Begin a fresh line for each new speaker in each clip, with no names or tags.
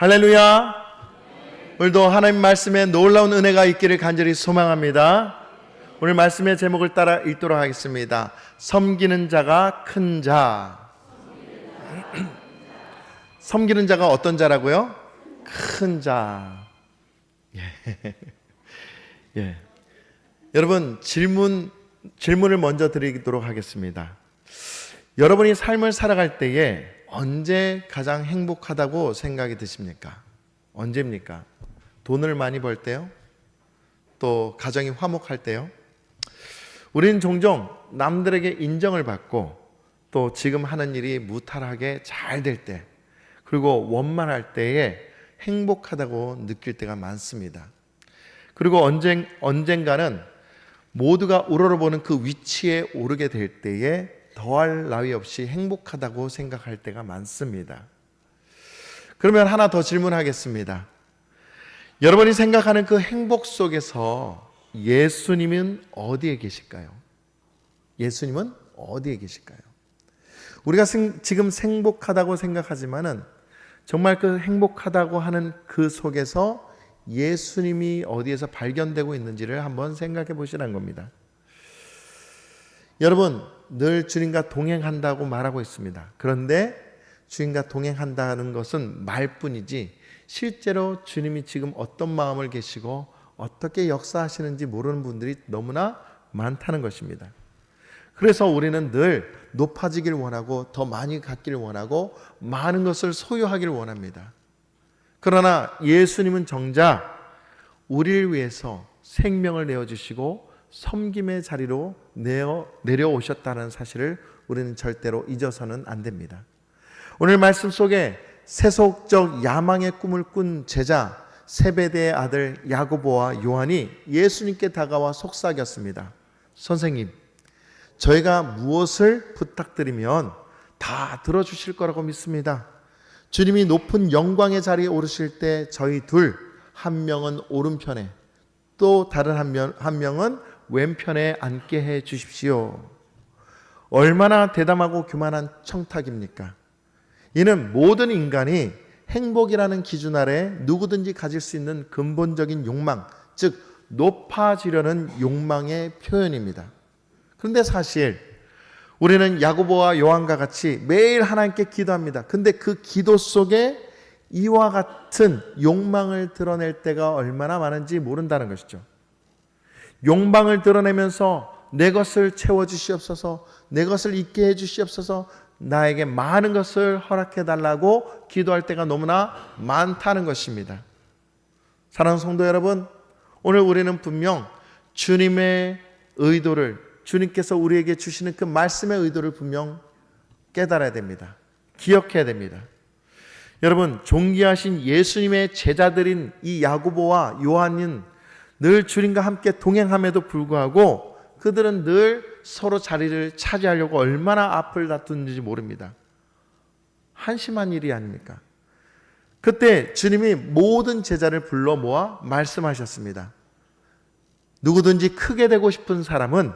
할렐루야. 오늘도 하나님 말씀에 놀라운 은혜가 있기를 간절히 소망합니다. 오늘 말씀의 제목을 따라 읽도록 하겠습니다. 섬기는 자가 큰 자. 섬기는 자가 어떤 자라고요? 큰 자. 예. 여러분, 질문을 먼저 드리도록 하겠습니다. 여러분이 삶을 살아갈 때에 언제 가장 행복하다고 생각이 드십니까? 언제입니까? 돈을 많이 벌 때요? 또 가정이 화목할 때요? 우리는 종종 남들에게 인정을 받고 또 지금 하는 일이 무탈하게 잘 될 때, 그리고 원만할 때에 행복하다고 느낄 때가 많습니다. 그리고 언젠가는 모두가 우러러보는 그 위치에 오르게 될 때에 더할 나위 없이 행복하다고 생각할 때가 많습니다. 그러면 하나 더 질문하겠습니다. 여러분이 생각하는 그 행복 속에서 예수님은 어디에 계실까요? 예수님은 어디에 계실까요? 우리가 지금 행복하다고 생각하지만은 정말 그 행복하다고 하는 그 속에서 예수님이 어디에서 발견되고 있는지를 한번 생각해 보시라는 겁니다. 여러분, 늘 주님과 동행한다고 말하고 있습니다. 그런데 주님과 동행한다는 것은 말뿐이지 실제로 주님이 지금 어떤 마음을 계시고 어떻게 역사하시는지 모르는 분들이 너무나 많다는 것입니다. 그래서 우리는 늘 높아지길 원하고 더 많이 갖기를 원하고 많은 것을 소유하기를 원합니다. 그러나 예수님은 정작 우리를 위해서 생명을 내어주시고 섬김의 자리로 내려오셨다는 사실을 우리는 절대로 잊어서는 안 됩니다. 오늘 말씀 속에 세속적 야망의 꿈을 꾼 제자 세베대의 아들 야고보와 요한이 예수님께 다가와 속삭였습니다. 선생님, 저희가 무엇을 부탁드리면 다 들어주실 거라고 믿습니다. 주님이 높은 영광의 자리에 오르실 때 저희 둘, 한 명은 오른편에 또 다른 한 명은 왼편에 앉게 해 주십시오. 얼마나 대담하고 교만한 청탁입니까? 이는 모든 인간이 행복이라는 기준 아래 누구든지 가질 수 있는 근본적인 욕망, 즉 높아지려는 욕망의 표현입니다. 그런데 사실 우리는 야고보와 요한과 같이 매일 하나님께 기도합니다. 근데 그 기도 속에 이와 같은 욕망을 드러낼 때가 얼마나 많은지 모른다는 것이죠. 욕망을 드러내면서 내 것을 채워주시옵소서, 내 것을 잊게 해주시옵소서, 나에게 많은 것을 허락해달라고 기도할 때가 너무나 많다는 것입니다. 사랑하는 성도 여러분, 오늘 우리는 분명 주님의 의도를, 주님께서 우리에게 주시는 그 말씀의 의도를 분명 깨달아야 됩니다. 기억해야 됩니다. 여러분, 존귀하신 예수님의 제자들인 이 야고보와 요한은 늘 주님과 함께 동행함에도 불구하고 그들은 늘 서로 자리를 차지하려고 얼마나 앞을 다투는지 모릅니다. 한심한 일이 아닙니까? 그때 주님이 모든 제자를 불러 모아 말씀하셨습니다. 누구든지 크게 되고 싶은 사람은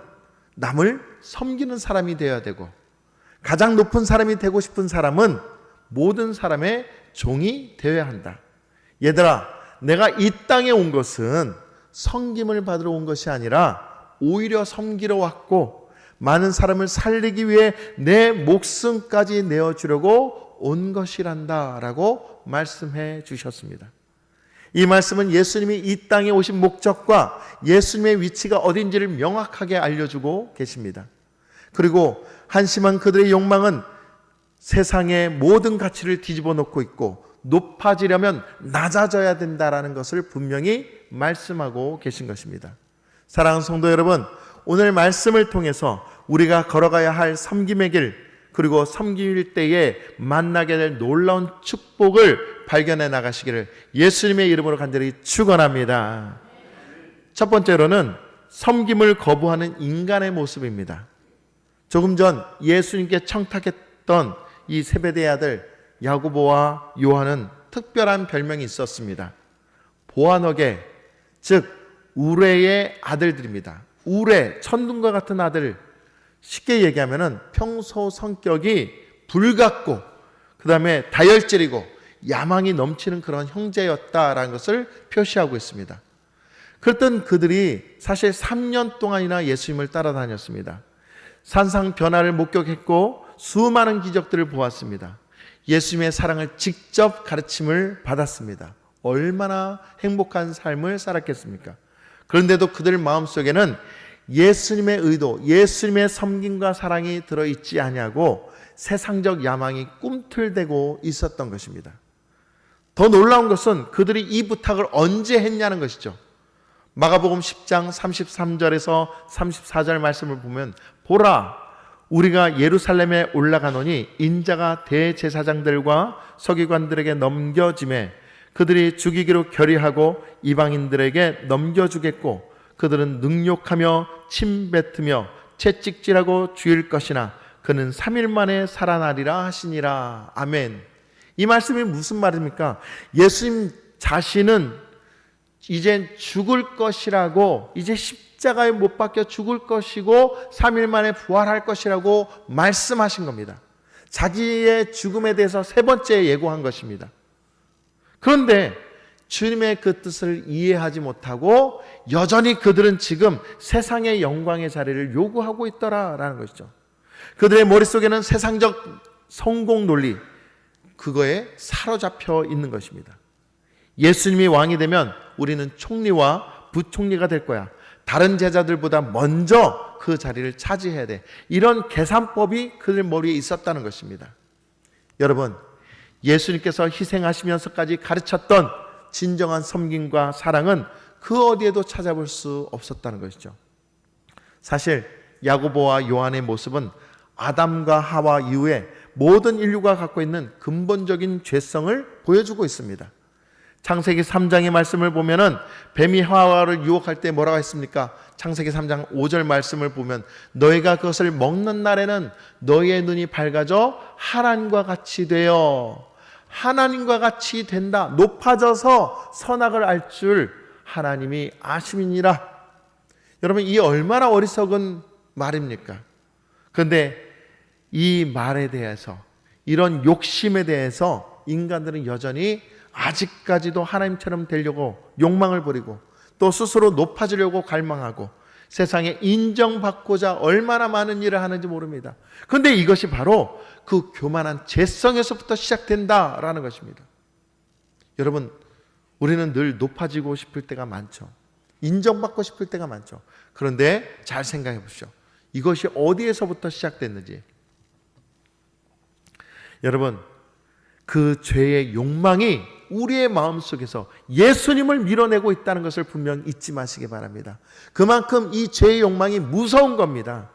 남을 섬기는 사람이 되어야 되고, 가장 높은 사람이 되고 싶은 사람은 모든 사람의 종이 되어야 한다. 얘들아, 내가 이 땅에 온 것은 섬김을 받으러 온 것이 아니라 오히려 섬기러 왔고 많은 사람을 살리기 위해 내 목숨까지 내어주려고 온 것이란다 라고 말씀해 주셨습니다. 이 말씀은 예수님이 이 땅에 오신 목적과 예수님의 위치가 어딘지를 명확하게 알려주고 계십니다. 그리고 한심한 그들의 욕망은 세상의 모든 가치를 뒤집어 놓고 있고 높아지려면 낮아져야 된다라는 것을 분명히 말씀하고 계신 것입니다. 사랑하는 성도 여러분, 오늘 말씀을 통해서 우리가 걸어가야 할 섬김의 길, 그리고 섬길 때에 만나게 될 놀라운 축복을 발견해 나가시기를 예수님의 이름으로 간절히 축원합니다. 첫 번째로는 섬김을 거부하는 인간의 모습입니다. 조금 전 예수님께 청탁했던 이 세베대의 아들 야고보와 요한은 특별한 별명이 있었습니다. 보아너게, 즉 우레의 아들들입니다. 우레, 천둥과 같은 아들. 쉽게 얘기하면 평소 성격이 불같고 그 다음에 다혈질이고 야망이 넘치는 그런 형제였다라는 것을 표시하고 있습니다. 그랬던 그들이 사실 3년 동안이나 예수님을 따라다녔습니다. 산상 변화를 목격했고 수많은 기적들을 보았습니다. 예수님의 사랑을 직접 가르침을 받았습니다. 얼마나 행복한 삶을 살았겠습니까? 그런데도 그들 마음속에는 예수님의 의도, 예수님의 섬김과 사랑이 들어있지 아니하고 세상적 야망이 꿈틀대고 있었던 것입니다. 더 놀라운 것은 그들이 이 부탁을 언제 했냐는 것이죠. 마가복음 10장 33절에서 34절 말씀을 보면 보라, 우리가 예루살렘에 올라가노니 인자가 대제사장들과 서기관들에게 넘겨짐에 그들이 죽이기로 결의하고 이방인들에게 넘겨주겠고 그들은 능욕하며 침뱉으며 채찍질하고 죽일 것이나 그는 3일 만에 살아나리라 하시니라. 아멘. 이 말씀이 무슨 말입니까? 예수님 자신은 이젠 죽을 것이라고, 이제 십자가에 못 박혀 죽을 것이고 3일 만에 부활할 것이라고 말씀하신 겁니다. 자기의 죽음에 대해서 세 번째 예고한 것입니다. 그런데 주님의 그 뜻을 이해하지 못하고 여전히 그들은 지금 세상의 영광의 자리를 요구하고 있더라라는 것이죠. 그들의 머릿속에는 세상적 성공 논리, 그거에 사로잡혀 있는 것입니다. 예수님이 왕이 되면 우리는 총리와 부총리가 될 거야. 다른 제자들보다 먼저 그 자리를 차지해야 돼. 이런 계산법이 그들 머리에 있었다는 것입니다. 여러분, 예수님께서 희생하시면서까지 가르쳤던 진정한 섬김과 사랑은 그 어디에도 찾아볼 수 없었다는 것이죠. 사실 야고보와 요한의 모습은 아담과 하와 이후에 모든 인류가 갖고 있는 근본적인 죄성을 보여주고 있습니다. 창세기 3장의 말씀을 보면은 뱀이 하와를 유혹할 때 뭐라고 했습니까? 창세기 3장 5절 말씀을 보면 너희가 그것을 먹는 날에는 너희의 눈이 밝아져 하나님과 같이 되어, 하나님과 같이 된다. 높아져서 선악을 알 줄 하나님이 아심이니라. 여러분, 이 얼마나 어리석은 말입니까? 그런데 이 말에 대해서, 이런 욕심에 대해서 인간들은 여전히 아직까지도 하나님처럼 되려고 욕망을 부리고 또 스스로 높아지려고 갈망하고 세상에 인정받고자 얼마나 많은 일을 하는지 모릅니다. 그런데 이것이 바로 그 교만한 죄성에서부터 시작된다라는 것입니다. 여러분, 우리는 늘 높아지고 싶을 때가 많죠. 인정받고 싶을 때가 많죠. 그런데 잘 생각해 보십시오. 이것이 어디에서부터 시작됐는지. 여러분, 그 죄의 욕망이 우리의 마음속에서 예수님을 밀어내고 있다는 것을 분명 잊지 마시기 바랍니다. 그만큼 이 죄의 욕망이 무서운 겁니다.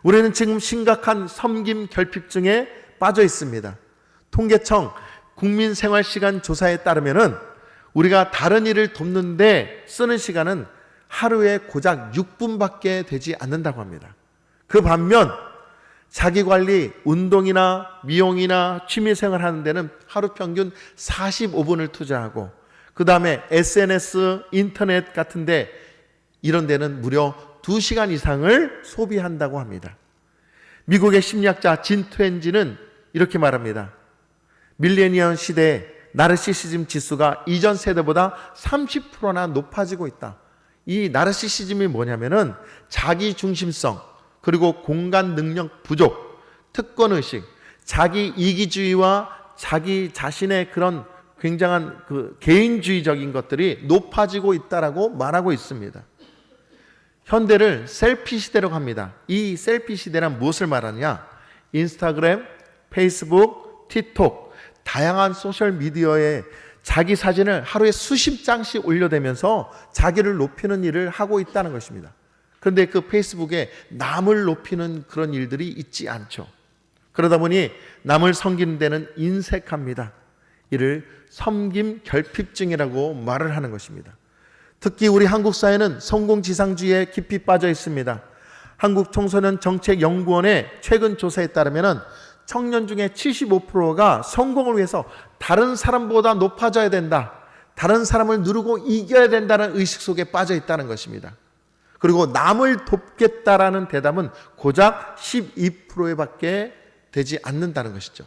우리는 지금 심각한 섬김 결핍증에 빠져 있습니다. 통계청 국민생활시간 조사에 따르면은 우리가 다른 일을 돕는데 쓰는 시간은 하루에 고작 6분밖에 되지 않는다고 합니다. 그 반면 자기관리, 운동이나 미용이나 취미생활 하는 데는 하루 평균 45분을 투자하고 그 다음에 SNS, 인터넷 같은 데 이런 데는 무려 2시간 이상을 소비한다고 합니다. 미국의 심리학자 진 트웬지는 이렇게 말합니다. 밀레니엄 시대에 나르시시즘 지수가 이전 세대보다 30%나 높아지고 있다. 이 나르시시즘이 뭐냐면은 자기중심성, 그리고 공간 능력 부족, 특권의식, 자기 이기주의와 자기 자신의 그런 굉장한 그 개인주의적인 것들이 높아지고 있다라고 말하고 있습니다. 현대를 셀피 시대라고 합니다. 이 셀피 시대란 무엇을 말하느냐? 인스타그램, 페이스북, 틱톡, 다양한 소셜미디어에 자기 사진을 하루에 수십 장씩 올려대면서 자기를 높이는 일을 하고 있다는 것입니다. 그런데 그 페이스북에 남을 높이는 그런 일들이 있지 않죠. 그러다 보니 남을 섬기는 데는 인색합니다. 이를 섬김 결핍증이라고 말을 하는 것입니다. 특히 우리 한국 사회는 성공지상주의에 깊이 빠져 있습니다. 한국청소년정책연구원의 최근 조사에 따르면 청년 중에 75%가 성공을 위해서 다른 사람보다 높아져야 된다, 다른 사람을 누르고 이겨야 된다는 의식 속에 빠져 있다는 것입니다. 그리고 남을 돕겠다라는 대답은 고작 12%에 밖에 되지 않는다는 것이죠.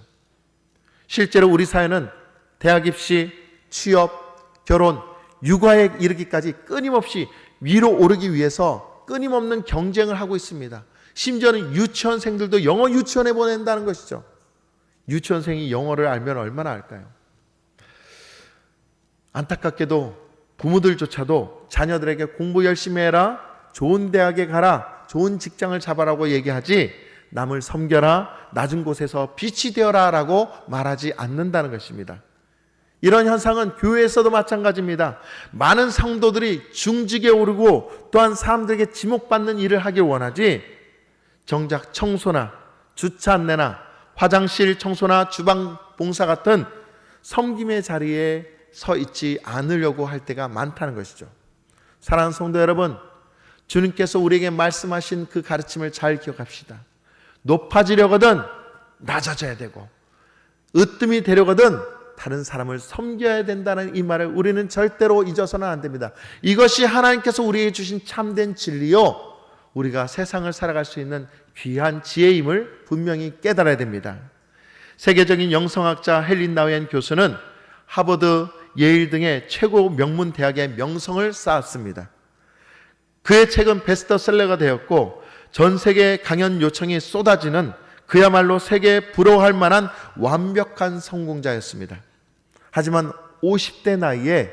실제로 우리 사회는 대학 입시, 취업, 결혼, 육아에 이르기까지 끊임없이 위로 오르기 위해서 끊임없는 경쟁을 하고 있습니다. 심지어는 유치원생들도 영어 유치원에 보낸다는 것이죠. 유치원생이 영어를 알면 얼마나 알까요? 안타깝게도 부모들조차도 자녀들에게 공부 열심히 해라, 좋은 대학에 가라, 좋은 직장을 잡아라고 얘기하지 남을 섬겨라, 낮은 곳에서 빛이 되어라 라고 말하지 않는다는 것입니다. 이런 현상은 교회에서도 마찬가지입니다. 많은 성도들이 중직에 오르고 또한 사람들에게 지목받는 일을 하길 원하지 정작 청소나 주차 안내나 화장실 청소나 주방 봉사 같은 섬김의 자리에 서 있지 않으려고 할 때가 많다는 것이죠. 사랑하는 성도 여러분, 주님께서 우리에게 말씀하신 그 가르침을 잘 기억합시다. 높아지려거든 낮아져야 되고, 으뜸이 되려거든 다른 사람을 섬겨야 된다는 이 말을 우리는 절대로 잊어서는 안 됩니다. 이것이 하나님께서 우리에게 주신 참된 진리요, 우리가 세상을 살아갈 수 있는 귀한 지혜임을 분명히 깨달아야 됩니다. 세계적인 영성학자 헬린 나우엔 교수는 하버드, 예일 등의 최고 명문 대학의 명성을 쌓았습니다. 그의 책은 베스트셀러가 되었고 전 세계 강연 요청이 쏟아지는 그야말로 세계에 부러워할 만한 완벽한 성공자였습니다. 하지만 50대 나이에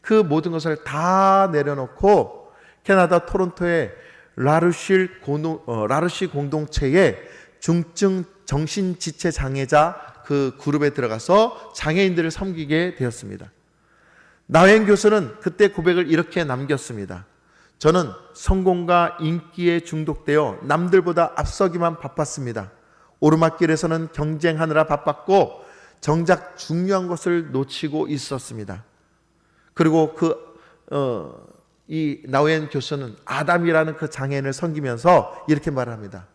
그 모든 것을 다 내려놓고 캐나다 토론토의 라르시 공동체의 중증 정신지체 장애자 그 그룹에 들어가서 장애인들을 섬기게 되었습니다. 나우엔 교수는 그때 고백을 이렇게 남겼습니다. 저는 성공과 인기에 중독되어 남들보다 앞서기만 바빴습니다. 오르막길에서는 경쟁하느라 바빴고 정작 중요한 것을 놓치고 있었습니다. 그리고 이 나우엔 교수는 아담이라는 그 장애인을 섬기면서 이렇게 말합니다.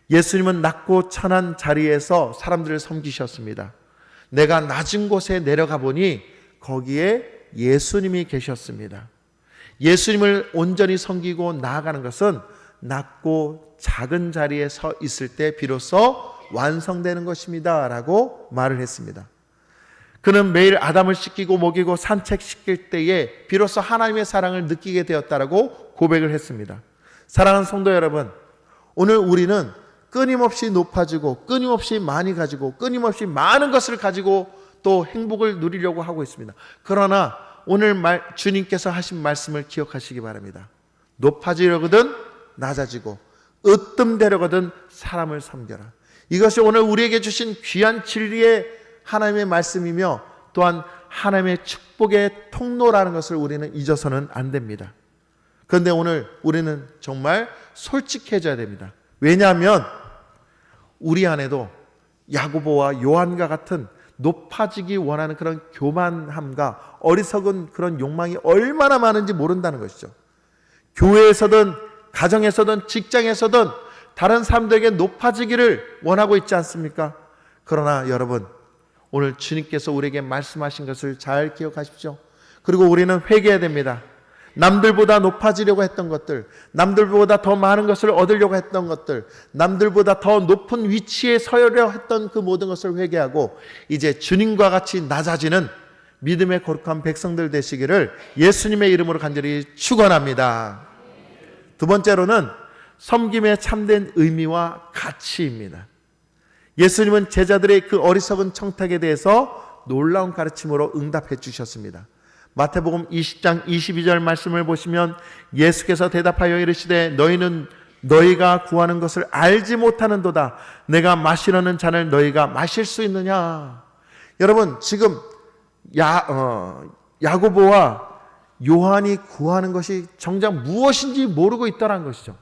예수님은 낮고 천한 자리에서 사람들을 섬기셨습니다. 내가 낮은 곳에 내려가 보니 거기에 예수님이 계셨습니다. 예수님을 온전히 섬기고 나아가는 것은 낮고 작은 자리에 서 있을 때 비로소 완성되는 것입니다 라고 말을 했습니다. 그는 매일 아담을 씻기고 먹이고 산책시킬 때에 비로소 하나님의 사랑을 느끼게 되었다라고 고백을 했습니다. 사랑하는 성도 여러분, 오늘 우리는 끊임없이 높아지고 끊임없이 많이 가지고 끊임없이 많은 것을 가지고 또 행복을 누리려고 하고 있습니다. 그러나 오늘 주님께서 하신 말씀을 기억하시기 바랍니다. 높아지려거든 낮아지고 으뜸되려거든 사람을 섬겨라. 이것이 오늘 우리에게 주신 귀한 진리의 하나님의 말씀이며 또한 하나님의 축복의 통로라는 것을 우리는 잊어서는 안 됩니다. 그런데 오늘 우리는 정말 솔직해져야 됩니다. 왜냐하면 우리 안에도 야고보와 요한과 같은 높아지기 원하는 그런 교만함과 어리석은 그런 욕망이 얼마나 많은지 모른다는 것이죠. 교회에서든 가정에서든 직장에서든 다른 사람들에게 높아지기를 원하고 있지 않습니까? 그러나 여러분, 오늘 주님께서 우리에게 말씀하신 것을 잘 기억하십시오. 그리고 우리는 회개해야 됩니다. 남들보다 높아지려고 했던 것들, 남들보다 더 많은 것을 얻으려고 했던 것들, 남들보다 더 높은 위치에 서려고 했던 그 모든 것을 회개하고 이제 주님과 같이 낮아지는 믿음의 거룩한 백성들 되시기를 예수님의 이름으로 간절히 축원합니다. 두 번째로는 섬김의 참된 의미와 가치입니다. 예수님은 제자들의 그 어리석은 청탁에 대해서 놀라운 가르침으로 응답해 주셨습니다. 마태복음 20장 22절 말씀을 보시면 예수께서 대답하여 이르시되 너희는 너희가 구하는 것을 알지 못하는도다. 내가 마시려는 잔을 너희가 마실 수 있느냐. 여러분, 지금 야고보와 요한이 구하는 것이 정작 무엇인지 모르고 있다는 것이죠.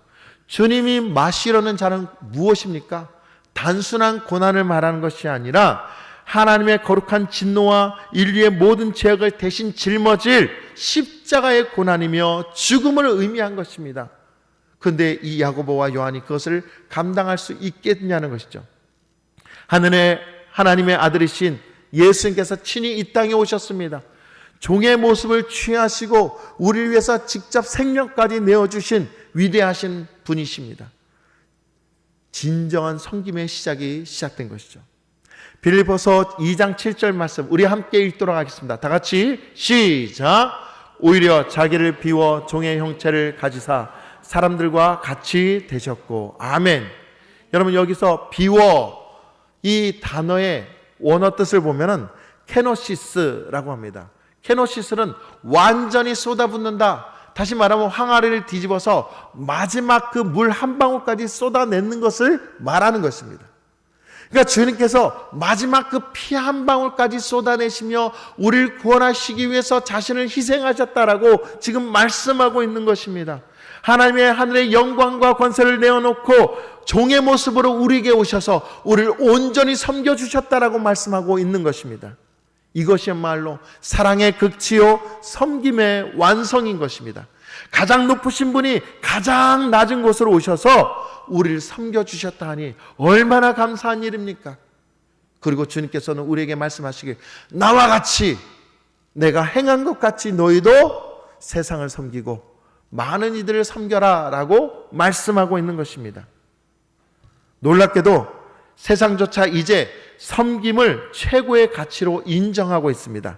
주님이 마시려는 잔은 무엇입니까? 단순한 고난을 말하는 것이 아니라 하나님의 거룩한 진노와 인류의 모든 죄악을 대신 짊어질 십자가의 고난이며 죽음을 의미한 것입니다. 그런데 이 야고보와 요한이 그것을 감당할 수 있겠냐는 것이죠. 하늘의 하나님의 아들이신 예수님께서 친히 이 땅에 오셨습니다. 종의 모습을 취하시고 우리를 위해서 직접 생명까지 내어주신 위대하신 분이십니다. 진정한 섬김의 시작이 시작된 것이죠. 빌립보서 2장 7절 말씀 우리 함께 읽도록 하겠습니다. 다 같이 시작. 오히려 자기를 비워 종의 형체를 가지사 사람들과 같이 되셨고. 아멘. 여러분, 여기서 비워, 이 단어의 원어 뜻을 보면은 케노시스라고 합니다. 케노시스는 완전히 쏟아붓는다. 다시 말하면 항아리를 뒤집어서 마지막 그 물 한 방울까지 쏟아내는 것을 말하는 것입니다. 그러니까 주님께서 마지막 그 피 한 방울까지 쏟아내시며 우리를 구원하시기 위해서 자신을 희생하셨다라고 지금 말씀하고 있는 것입니다. 하나님의 하늘의 영광과 권세를 내어놓고 종의 모습으로 우리에게 오셔서 우리를 온전히 섬겨주셨다라고 말씀하고 있는 것입니다. 이것이야말로 사랑의 극치요 섬김의 완성인 것입니다. 가장 높으신 분이 가장 낮은 곳으로 오셔서 우리를 섬겨주셨다 하니 얼마나 감사한 일입니까? 그리고 주님께서는 우리에게 말씀하시길 나와 같이 내가 행한 것 같이 너희도 세상을 섬기고 많은 이들을 섬겨라 라고 말씀하고 있는 것입니다. 놀랍게도 세상조차 이제 섬김을 최고의 가치로 인정하고 있습니다.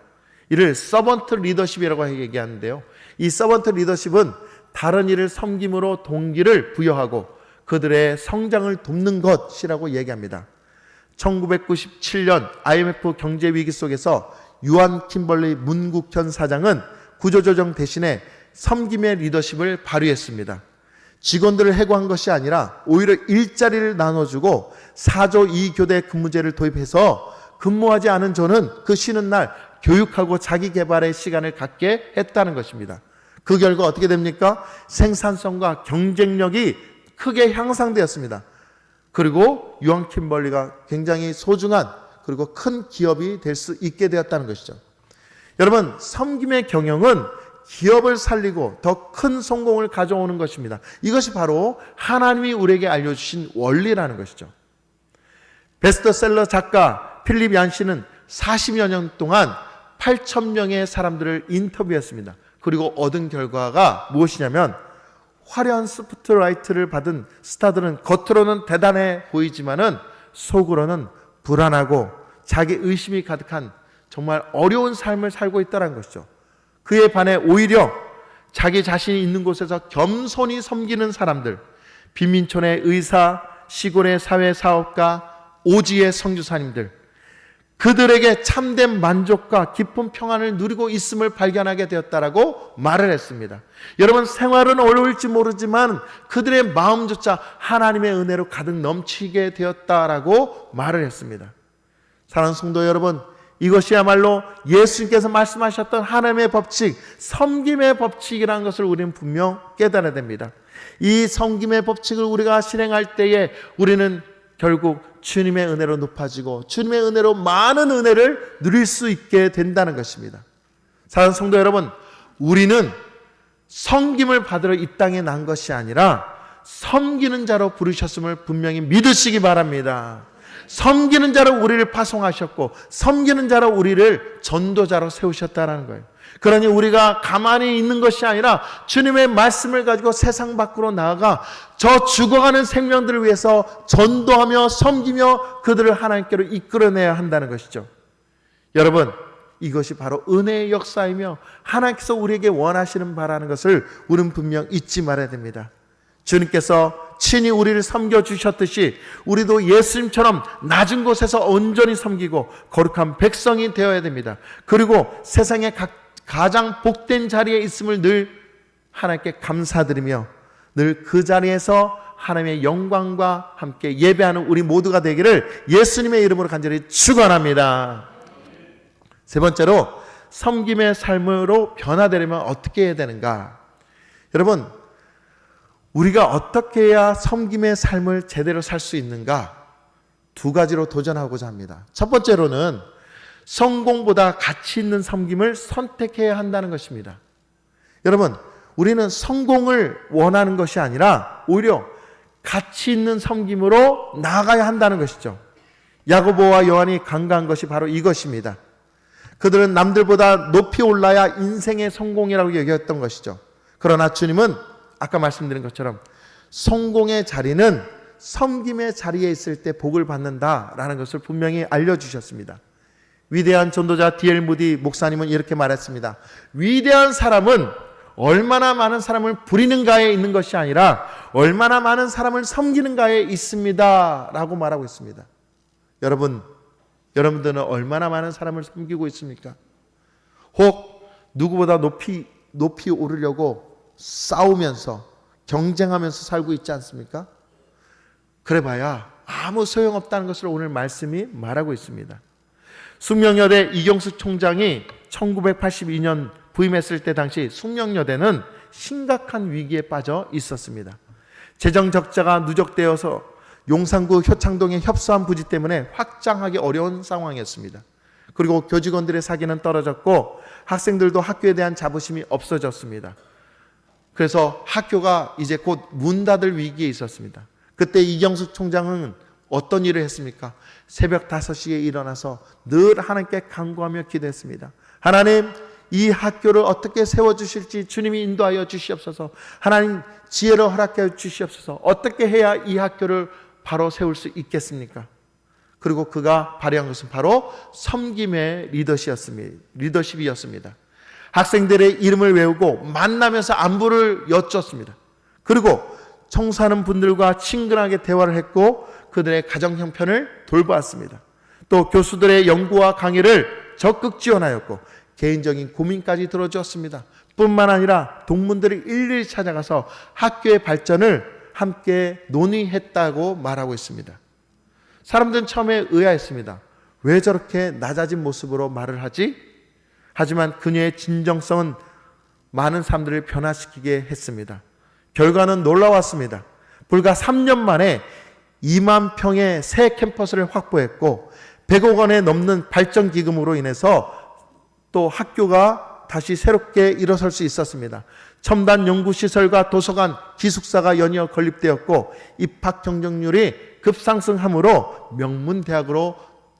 이를 서번트 리더십이라고 얘기하는데요. 이 서번트 리더십은 다른 이를 섬김으로 동기를 부여하고 그들의 성장을 돕는 것이라고 얘기합니다. 1997년 IMF 경제위기 속에서 유한 킴벌리 문국현 사장은 구조조정 대신에 섬김의 리더십을 발휘했습니다. 직원들을 해고한 것이 아니라 오히려 일자리를 나눠주고 4조 2교대 근무제를 도입해서 근무하지 않은 저는 그 쉬는 날 교육하고 자기 개발의 시간을 갖게 했다는 것입니다. 그 결과 어떻게 됩니까? 생산성과 경쟁력이 크게 향상되었습니다. 그리고 유한 킴벌리가 굉장히 소중한 그리고 큰 기업이 될 수 있게 되었다는 것이죠. 여러분, 섬김의 경영은 기업을 살리고 더 큰 성공을 가져오는 것입니다. 이것이 바로 하나님이 우리에게 알려주신 원리라는 것이죠. 베스트셀러 작가 필립 얀시는 40여 년 동안 8,000명의 사람들을 인터뷰했습니다. 그리고 얻은 결과가 무엇이냐면 화려한 스포트라이트를 받은 스타들은 겉으로는 대단해 보이지만은 속으로는 불안하고 자기 의심이 가득한 정말 어려운 삶을 살고 있다는 것이죠. 그에 반해 오히려 자기 자신이 있는 곳에서 겸손히 섬기는 사람들, 빈민촌의 의사, 시골의 사회사업가, 오지의 선교사님들, 그들에게 참된 만족과 깊은 평안을 누리고 있음을 발견하게 되었다라고 말을 했습니다. 여러분, 생활은 어려울지 모르지만 그들의 마음조차 하나님의 은혜로 가득 넘치게 되었다라고 말을 했습니다. 사랑하는 성도 여러분, 이것이야말로 예수님께서 말씀하셨던 하나님의 법칙, 섬김의 법칙이라는 것을 우리는 분명 깨달아야 됩니다. 이 섬김의 법칙을 우리가 실행할 때에 우리는 결국 주님의 은혜로 높아지고 주님의 은혜로 많은 은혜를 누릴 수 있게 된다는 것입니다. 사랑하는 성도 여러분, 우리는 섬김을 받으러 이 땅에 난 것이 아니라 섬기는 자로 부르셨음을 분명히 믿으시기 바랍니다. 섬기는 자로 우리를 파송하셨고 섬기는 자로 우리를 전도자로 세우셨다는 거예요. 그러니 우리가 가만히 있는 것이 아니라 주님의 말씀을 가지고 세상 밖으로 나아가 저 죽어가는 생명들을 위해서 전도하며 섬기며 그들을 하나님께로 이끌어내야 한다는 것이죠. 여러분, 이것이 바로 은혜의 역사이며 하나님께서 우리에게 원하시는 바라는 것을 우리는 분명 잊지 말아야 됩니다. 주님께서 친히 우리를 섬겨주셨듯이 우리도 예수님처럼 낮은 곳에서 온전히 섬기고 거룩한 백성이 되어야 됩니다. 그리고 세상의 가장 복된 자리에 있음을 늘 하나님께 감사드리며 늘 그 자리에서 하나님의 영광과 함께 예배하는 우리 모두가 되기를 예수님의 이름으로 간절히 축원합니다. 세 번째로, 섬김의 삶으로 변화되려면 어떻게 해야 되는가? 여러분, 우리가 어떻게 해야 섬김의 삶을 제대로 살 수 있는가? 두 가지로 도전하고자 합니다. 첫 번째로는 성공보다 가치 있는 섬김을 선택해야 한다는 것입니다. 여러분, 우리는 성공을 원하는 것이 아니라 오히려 가치 있는 섬김으로 나아가야 한다는 것이죠. 야고보와 요한이 간과한 것이 바로 이것입니다. 그들은 남들보다 높이 올라야 인생의 성공이라고 여겼던 것이죠. 그러나 주님은 아까 말씀드린 것처럼 성공의 자리는 섬김의 자리에 있을 때 복을 받는다라는 것을 분명히 알려주셨습니다. 위대한 전도자 D.L. 무디 목사님은 이렇게 말했습니다. 위대한 사람은 얼마나 많은 사람을 부리는가에 있는 것이 아니라 얼마나 많은 사람을 섬기는가에 있습니다 라고 말하고 있습니다. 여러분들은 얼마나 많은 사람을 섬기고 있습니까? 혹 누구보다 높이 오르려고 싸우면서 경쟁하면서 살고 있지 않습니까? 그래봐야 아무 소용없다는 것을 오늘 말씀이 말하고 있습니다. 숙명여대 이경수 총장이 1982년 부임했을 때 당시 숙명여대는 심각한 위기에 빠져 있었습니다. 재정 적자가 누적되어서 용산구 효창동의 협소한 부지 때문에 확장하기 어려운 상황이었습니다. 그리고 교직원들의 사기는 떨어졌고 학생들도 학교에 대한 자부심이 없어졌습니다. 그래서 학교가 이제 곧 문 닫을 위기에 있었습니다. 그때 이경수 총장은 어떤 일을 했습니까? 새벽 5시에 일어나서 늘 하나님께 간구하며 기도했습니다. 하나님, 이 학교를 어떻게 세워주실지 주님이 인도하여 주시옵소서. 하나님, 지혜를 허락하여 주시옵소서. 어떻게 해야 이 학교를 바로 세울 수 있겠습니까? 그리고 그가 발휘한 것은 바로 섬김의 리더십이었습니다. 학생들의 이름을 외우고 만나면서 안부를 여쭙습니다. 그리고 청소하는 분들과 친근하게 대화를 했고 그들의 가정 형편을 돌보았습니다. 또 교수들의 연구와 강의를 적극 지원하였고 개인적인 고민까지 들어주었습니다. 뿐만 아니라 동문들을 일일이 찾아가서 학교의 발전을 함께 논의했다고 말하고 있습니다. 사람들은 처음에 의아했습니다. 왜 저렇게 낮아진 모습으로 말을 하지? 하지만 그녀의 진정성은 많은 사람들을 변화시키게 했습니다. 결과는 놀라웠습니다. 불과 3년 만에 2만 평의 새 캠퍼스를 확보했고 100억 원에 넘는 발전 기금으로 인해서 또 학교가 다시 새롭게 일어설 수 있었습니다. 첨단 연구시설과 도서관, 기숙사가 연이어 건립되었고 입학 경쟁률이 급상승함으로 명문대학으로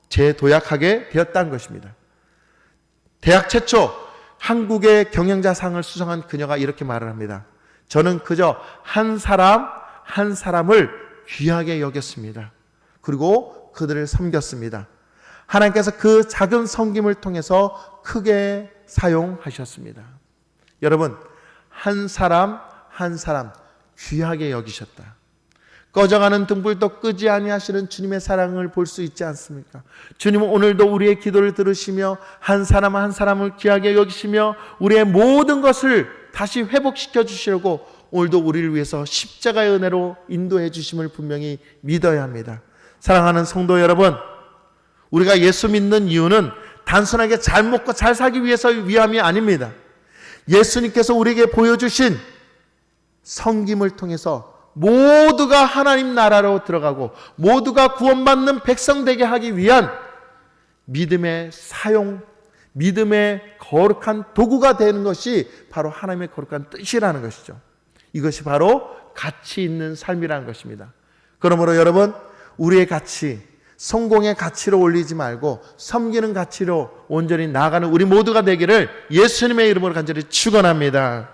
재도약하게 되었다는 것입니다. 대학 최초 한국의 경영자상을 수상한 그녀가 이렇게 말을 합니다. 저는 그저 한 사람을 귀하게 여겼습니다. 그리고 그들을 섬겼습니다. 하나님께서 그 작은 섬김을 통해서 크게 사용하셨습니다. 여러분, 한 사람 귀하게 여기셨다. 꺼져가는 등불도 끄지 아니하시는 주님의 사랑을 볼 수 있지 않습니까? 주님은 오늘도 우리의 기도를 들으시며 한 사람을 귀하게 여기시며 우리의 모든 것을 다시 회복시켜 주시려고 오늘도 우리를 위해서 십자가의 은혜로 인도해 주심을 분명히 믿어야 합니다. 사랑하는 성도 여러분, 우리가 예수 믿는 이유는 단순하게 잘 먹고 잘 살기 위함이 아닙니다. 예수님께서 우리에게 보여주신 섬김을 통해서 모두가 하나님 나라로 들어가고 모두가 구원받는 백성 되게 하기 위한 믿음의 사용, 믿음의 거룩한 도구가 되는 것이 바로 하나님의 거룩한 뜻이라는 것이죠. 이것이 바로 가치 있는 삶이라는 것입니다. 그러므로 여러분, 우리의 가치, 성공의 가치로 올리지 말고 섬기는 가치로 온전히 나아가는 우리 모두가 되기를 예수님의 이름으로 간절히 축원합니다.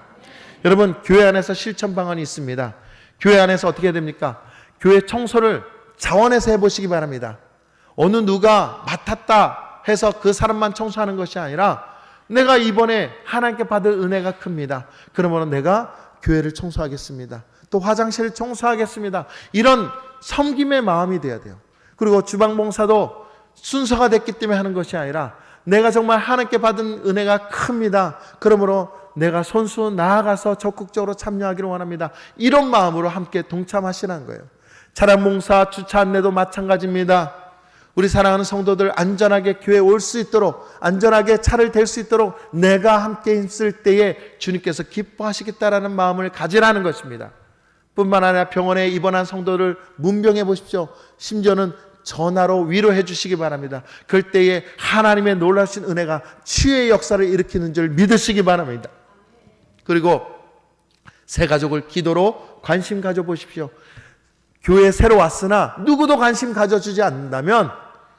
여러분, 교회 안에서 실천 방안이 있습니다. 교회 안에서 어떻게 해야 됩니까? 교회 청소를 자원해서 해보시기 바랍니다. 어느 누가 맡았다 해서 그 사람만 청소하는 것이 아니라 내가 이번에 하나님께 받을 은혜가 큽니다. 그러면 내가 교회를 청소하겠습니다. 또 화장실을 청소하겠습니다. 이런 섬김의 마음이 돼야 돼요. 그리고 주방봉사도 순서가 됐기 때문에 하는 것이 아니라 내가 정말 하나님께 받은 은혜가 큽니다. 그러므로 내가 손수 나아가서 적극적으로 참여하기를 원합니다. 이런 마음으로 함께 동참하시라는 거예요. 차량봉사, 주차 안내도 마찬가지입니다. 우리 사랑하는 성도들 안전하게 교회에 올 수 있도록, 안전하게 차를 댈 수 있도록 내가 함께 있을 때에 주님께서 기뻐하시겠다라는 마음을 가지라는 것입니다. 뿐만 아니라 병원에 입원한 성도를 문병해 보십시오. 심지어는 전화로 위로해 주시기 바랍니다. 그럴 때에 하나님의 놀라신 은혜가 치유의 역사를 일으키는 줄 믿으시기 바랍니다. 그리고 새 가족을 기도로 관심 가져보십시오. 교회에 새로 왔으나 누구도 관심 가져주지 않는다면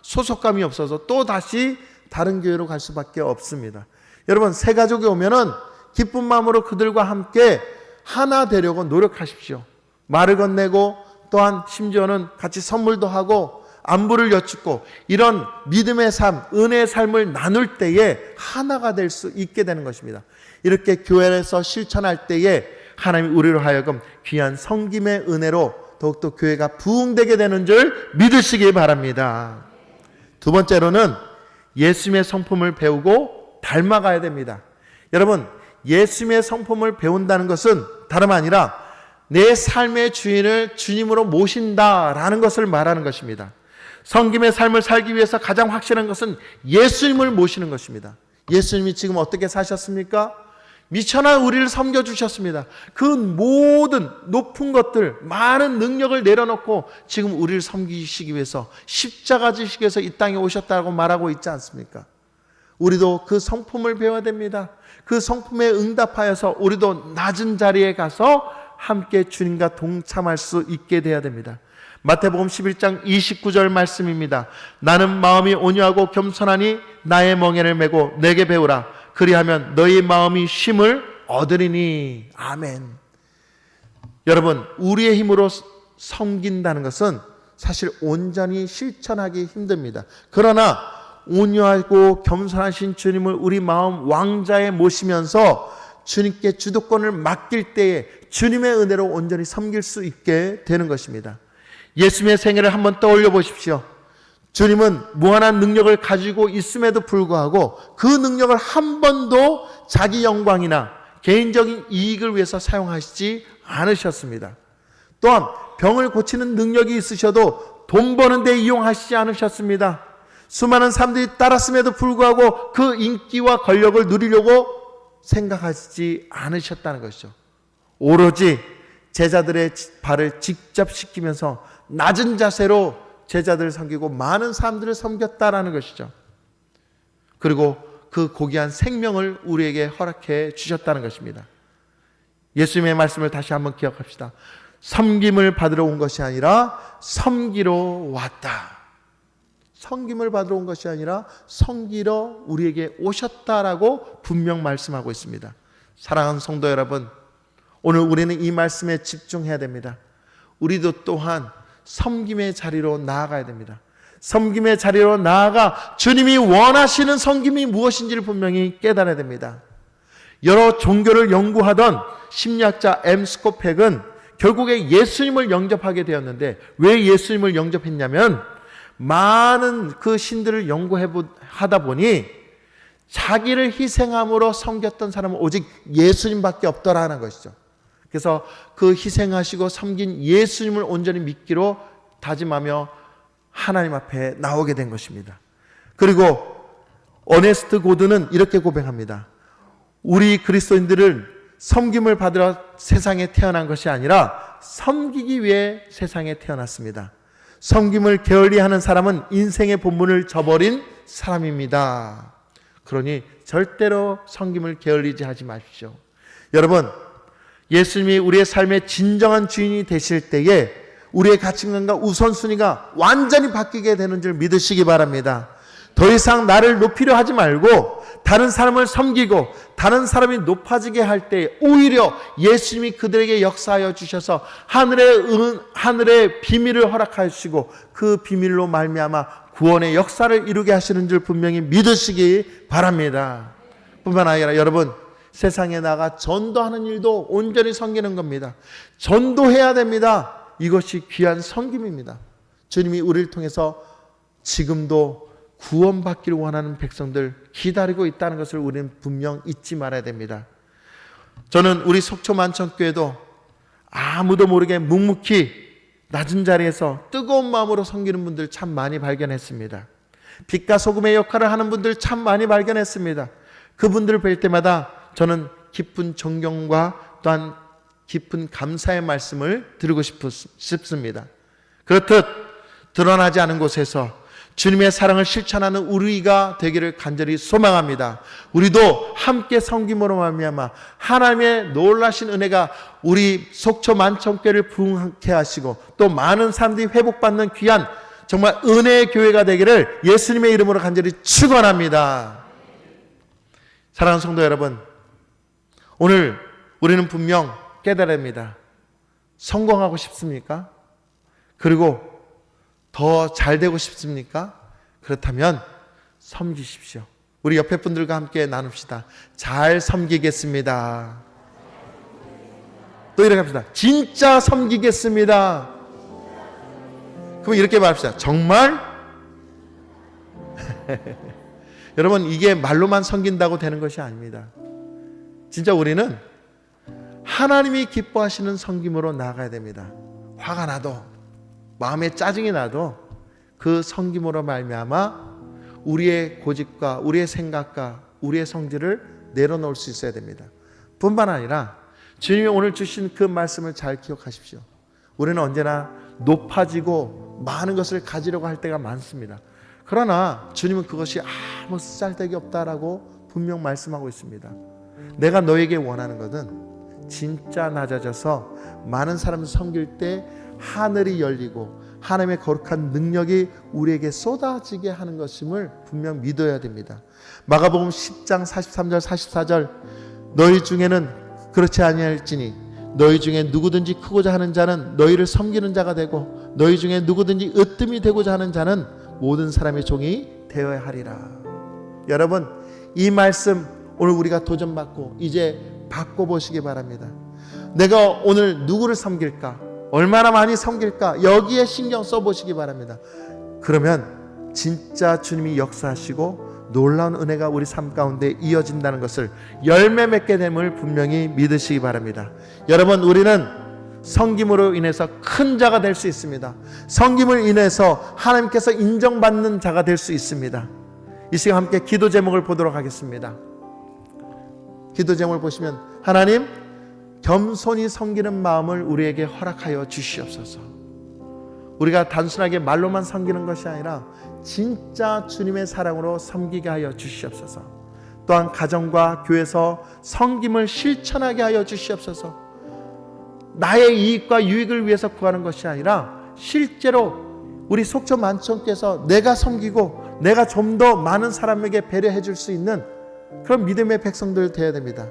소속감이 없어서 또 다시 다른 교회로 갈 수밖에 없습니다. 여러분, 새 가족이 오면은 기쁜 마음으로 그들과 함께 하나 되려고 노력하십시오. 말을 건네고 또한 심지어는 같이 선물도 하고 안부를 여쭙고 이런 믿음의 삶, 은혜의 삶을 나눌 때에 하나가 될 수 있게 되는 것입니다. 이렇게 교회에서 실천할 때에 하나님이 우리로 하여금 귀한 섬김의 은혜로 더욱더 교회가 부흥되게 되는 줄 믿으시기 바랍니다. 두 번째로는 예수님의 성품을 배우고 닮아가야 됩니다. 여러분, 예수님의 성품을 배운다는 것은 다름 아니라 내 삶의 주인을 주님으로 모신다라는 것을 말하는 것입니다. 섬김의 삶을 살기 위해서 가장 확실한 것은 예수님을 모시는 것입니다. 예수님이 지금 어떻게 사셨습니까? 미천한 우리를 섬겨주셨습니다. 그 모든 높은 것들, 많은 능력을 내려놓고 지금 우리를 섬기시기 위해서 십자가 지시기 위해서 이 땅에 오셨다고 말하고 있지 않습니까? 우리도 그 성품을 배워야 됩니다. 그 성품에 응답하여서 우리도 낮은 자리에 가서 함께 주님과 동참할 수 있게 돼야 됩니다. 마태복음 11장 29절 말씀입니다. 나는 마음이 온유하고 겸손하니 나의 멍에를 메고 내게 배우라. 그리하면 너희 마음이 쉼을 얻으리니. 아멘. 여러분, 우리의 힘으로 섬긴다는 것은 사실 온전히 실천하기 힘듭니다. 그러나 온유하고 겸손하신 주님을 우리 마음 왕자에 모시면서 주님께 주도권을 맡길 때에 주님의 은혜로 온전히 섬길 수 있게 되는 것입니다. 예수님의 생애를 한번 떠올려 보십시오. 주님은 무한한 능력을 가지고 있음에도 불구하고 그 능력을 한 번도 자기 영광이나 개인적인 이익을 위해서 사용하시지 않으셨습니다. 또한 병을 고치는 능력이 있으셔도 돈 버는 데 이용하시지 않으셨습니다. 수많은 사람들이 따랐음에도 불구하고 그 인기와 권력을 누리려고 생각하시지 않으셨다는 것이죠. 오로지 제자들의 발을 직접 씻기면서 낮은 자세로 제자들을 섬기고 많은 사람들을 섬겼다라는 것이죠. 그리고 그 고귀한 생명을 우리에게 허락해 주셨다는 것입니다. 예수님의 말씀을 다시 한번 기억합시다. 섬김을 받으러 온 것이 아니라 섬기러 왔다. 섬김을 받으러 온 것이 아니라 섬기러 우리에게 오셨다라고 분명 말씀하고 있습니다. 사랑하는 성도 여러분, 오늘 우리는 이 말씀에 집중해야 됩니다. 우리도 또한 섬김의 자리로 나아가야 됩니다. 섬김의 자리로 나아가 주님이 원하시는 섬김이 무엇인지를 분명히 깨달아야 됩니다. 여러 종교를 연구하던 심리학자 M. 스코펙은 결국에 예수님을 영접하게 되었는데, 왜 예수님을 영접했냐면 많은 그 신들을 연구하다 보니 자기를 희생함으로 섬겼던 사람은 오직 예수님밖에 없더라는 것이죠. 그래서 그 희생하시고 섬긴 예수님을 온전히 믿기로 다짐하며 하나님 앞에 나오게 된 것입니다. 그리고 어네스트 고드는 이렇게 고백합니다. 우리 그리스도인들은 섬김을 받으러 세상에 태어난 것이 아니라 섬기기 위해 세상에 태어났습니다. 섬김을 게을리하는 사람은 인생의 본분을 저버린 사람입니다. 그러니 절대로 섬김을 게을리지 하지 마십시오. 여러분, 예수님이 우리의 삶의 진정한 주인이 되실 때에 우리의 가치관과 우선순위가 완전히 바뀌게 되는 줄 믿으시기 바랍니다. 더 이상 나를 높이려 하지 말고 다른 사람을 섬기고 다른 사람이 높아지게 할 때 오히려 예수님이 그들에게 역사하여 주셔서 하늘의 비밀을 허락하여 주시고 그 비밀로 말미암아 구원의 역사를 이루게 하시는 줄 분명히 믿으시기 바랍니다. 뿐만 아니라 여러분, 세상에 나가 전도하는 일도 온전히 섬기는 겁니다. 전도해야 됩니다. 이것이 귀한 섬김입니다. 주님이 우리를 통해서 지금도 구원받기를 원하는 백성들 기다리고 있다는 것을 우리는 분명 잊지 말아야 됩니다. 저는 우리 속초 만천교회도 아무도 모르게 묵묵히 낮은 자리에서 뜨거운 마음으로 섬기는 분들 참 많이 발견했습니다. 빛과 소금의 역할을 하는 분들 참 많이 발견했습니다. 그분들을 뵐 때마다 저는 깊은 존경과 또한 깊은 감사의 말씀을 드리고 싶습니다. 그렇듯 드러나지 않은 곳에서 주님의 사랑을 실천하는 우리가 되기를 간절히 소망합니다. 우리도 함께 섬김으로 말미암아 하나님의 놀라신 은혜가 우리 속초 만천교회를 부흥케 하시고 또 많은 사람들이 회복받는 귀한 정말 은혜의 교회가 되기를 예수님의 이름으로 간절히 축원합니다. 사랑하는 성도 여러분, 오늘 우리는 분명 깨달아야 합니다. 성공하고 싶습니까? 그리고 더 잘 되고 싶습니까? 그렇다면 섬기십시오. 우리 옆에 분들과 함께 나눕시다. 잘 섬기겠습니다. 또 이렇게 합시다. 진짜 섬기겠습니다. 그럼 이렇게 말합시다. 정말? 여러분, 이게 말로만 섬긴다고 되는 것이 아닙니다. 진짜 우리는 하나님이 기뻐하시는 섬김으로 나아가야 됩니다. 화가 나도, 마음에 짜증이 나도 그 섬김으로 말미암아 우리의 고집과 우리의 생각과 우리의 성질을 내려놓을 수 있어야 됩니다. 뿐만 아니라 주님이 오늘 주신 그 말씀을 잘 기억하십시오. 우리는 언제나 높아지고 많은 것을 가지려고 할 때가 많습니다. 그러나 주님은 그것이 아무 쓸데기 없다라고 분명 말씀하고 있습니다. 내가 너에게 원하는 것은 진짜 낮아져서 많은 사람을 섬길 때 하늘이 열리고 하나님의 거룩한 능력이 우리에게 쏟아지게 하는 것임을 분명 믿어야 됩니다. 마가복음 10장 43절 44절 너희 중에는 그렇지 아니할지니 너희 중에 누구든지 크고자 하는 자는 너희를 섬기는 자가 되고 너희 중에 누구든지 으뜸이 되고자 하는 자는 모든 사람의 종이 되어야 하리라. 여러분, 이 말씀 오늘 우리가 도전받고 이제 바꿔보시기 바랍니다. 내가 오늘 누구를 섬길까? 얼마나 많이 섬길까? 여기에 신경 써보시기 바랍니다. 그러면 진짜 주님이 역사하시고 놀라운 은혜가 우리 삶 가운데 이어진다는 것을 열매 맺게 됨을 분명히 믿으시기 바랍니다. 여러분, 우리는 섬김으로 인해서 큰 자가 될 수 있습니다. 섬김을 인해서 하나님께서 인정받는 자가 될 수 있습니다. 이 시간 함께 기도 제목을 보도록 하겠습니다. 기도 제목을 보시면 하나님, 겸손히 섬기는 마음을 우리에게 허락하여 주시옵소서. 우리가 단순하게 말로만 섬기는 것이 아니라 진짜 주님의 사랑으로 섬기게 하여 주시옵소서. 또한 가정과 교회에서 섬김을 실천하게 하여 주시옵소서. 나의 이익과 유익을 위해서 구하는 것이 아니라 실제로 우리 속초 만천께서 내가 섬기고 내가 좀 더 많은 사람에게 배려해 줄 수 있는 그런 믿음의 백성들 되어야 됩니다.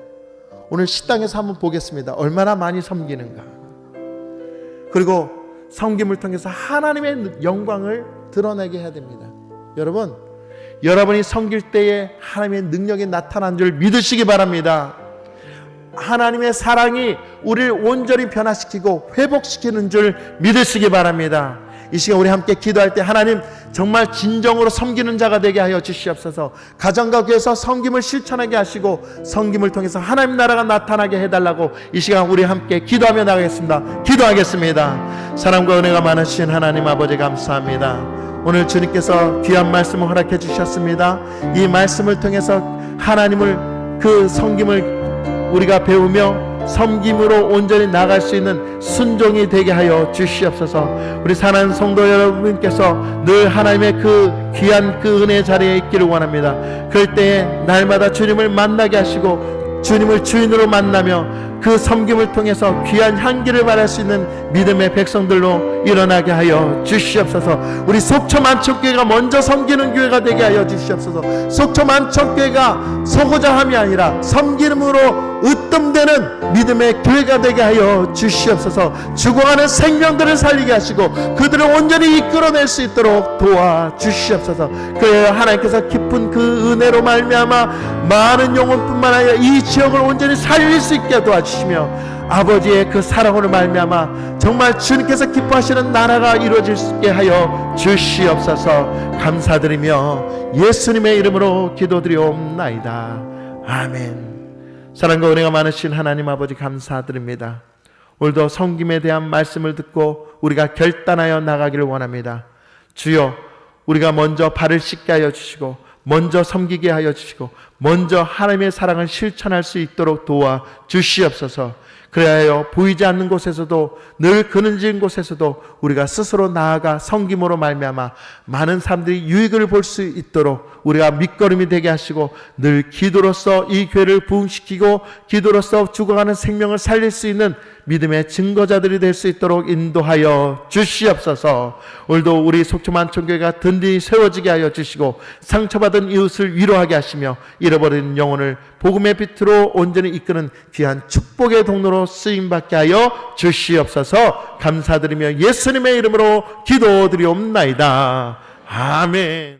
오늘 식당에서 한번 보겠습니다. 얼마나 많이 섬기는가. 그리고 섬김을 통해서 하나님의 영광을 드러내게 해야 됩니다. 여러분, 여러분이 섬길 때에 하나님의 능력이 나타난 줄 믿으시기 바랍니다. 하나님의 사랑이 우리를 온전히 변화시키고 회복시키는 줄 믿으시기 바랍니다. 이 시간 우리 함께 기도할 때 하나님 정말 진정으로 섬기는 자가 되게 하여 주시옵소서. 가정과 교회에서 섬김을 실천하게 하시고 섬김을 통해서 하나님 나라가 나타나게 해달라고 이 시간 우리 함께 기도하며 나가겠습니다. 기도하겠습니다. 사랑과 은혜가 많으신 하나님 아버지 감사합니다. 오늘 주님께서 귀한 말씀을 허락해 주셨습니다. 이 말씀을 통해서 하나님을 그 섬김을 우리가 배우며 섬김으로 온전히 나갈 수 있는 순종이 되게 하여 주시옵소서. 우리 사랑하는 성도 여러분께서 늘 하나님의 그 귀한 그 은혜의 자리에 있기를 원합니다. 그럴 때에 날마다 주님을 만나게 하시고 주님을 주인으로 만나며 그 섬김을 통해서 귀한 향기를 발할 수 있는 믿음의 백성들로 일어나게 하여 주시옵소서. 우리 속초 만천교회가 먼저 섬기는 교회가 되게 하여 주시옵소서. 속초 만천교회가 소고자 함이 아니라 섬김으로 으뜸되는 믿음의 교회가 되게 하여 주시옵소서. 죽어가는 생명들을 살리게 하시고 그들을 온전히 이끌어낼 수 있도록 도와주시옵소서. 그래야 하나님께서 깊은 그 은혜로 말미암아 많은 영혼뿐만 아니라 이 지역을 온전히 살릴 수 있게 도와주시옵소서. 아버지의 그 사랑으로 말미암아 정말 주님께서 기뻐하시는 나라가 이루어질 수 있게 하여 주시옵소서. 감사드리며 예수님의 이름으로 기도드리옵나이다. 아멘. 사랑과 은혜가 많으신 하나님 아버지 감사드립니다. 오늘도 섬김에 대한 말씀을 듣고 우리가 결단하여 나가기를 원합니다. 주여, 우리가 먼저 발을 씻게 하여 주시고 먼저 섬기게 하여 주시고 먼저 하나님의 사랑을 실천할 수 있도록 도와 주시옵소서. 그래야 보이지 않는 곳에서도 늘 그늘진 곳에서도 우리가 스스로 나아가 섬김으로 말미암아 많은 사람들이 유익을 볼 수 있도록 우리가 밑거름이 되게 하시고 늘 기도로서 이 교회를 부흥시키고 기도로서 죽어가는 생명을 살릴 수 있는 믿음의 증거자들이 될 수 있도록 인도하여 주시옵소서. 오늘도 우리 속초만천교회가 든든히 세워지게 하여 주시고 상처받은 이웃을 위로하게 하시며 잃어버린 영혼을 복음의 빛으로 온전히 이끄는 귀한 축복의 동로로 통해서 쓰임받게 하여 주시옵소서. 감사드리며 예수님의 이름으로 기도드리옵나이다. 아멘.